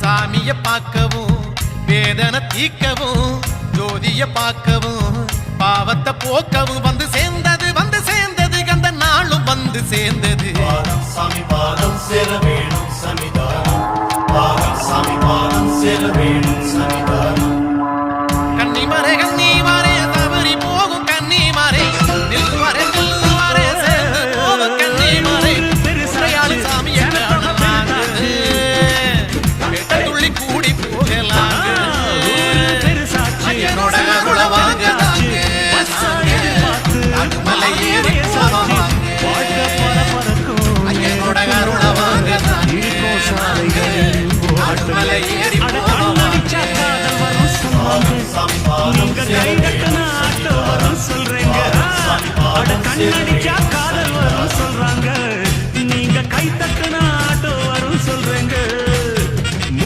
சாமிய பார்க்கவும் வேதனை தீக்கவும் ஜோதிய பார்க்கவும் பாவத்தை போக்கவும் வந்து சேர்ந்தது கந்த நாளும் வந்து சேர்ந்தது சாமி பாதம் சேர வேணும் சன்னிதானம் சாமி பாதம் சேர வேணும் சன்னிதானம் கன்னிமரை தவறி போகும் கன்னிமரை நில்வரை சேர்ந்து போகும் கன்னிமரை பெருசையாளி சாமியை துள்ளி கூடி போகலாம் என்னோட உளவாங்க மலை ஏறி என்னோட உளவாங்க மலை ஏறி சாமி பாதம் சேர வேணும் சொல்றேங்க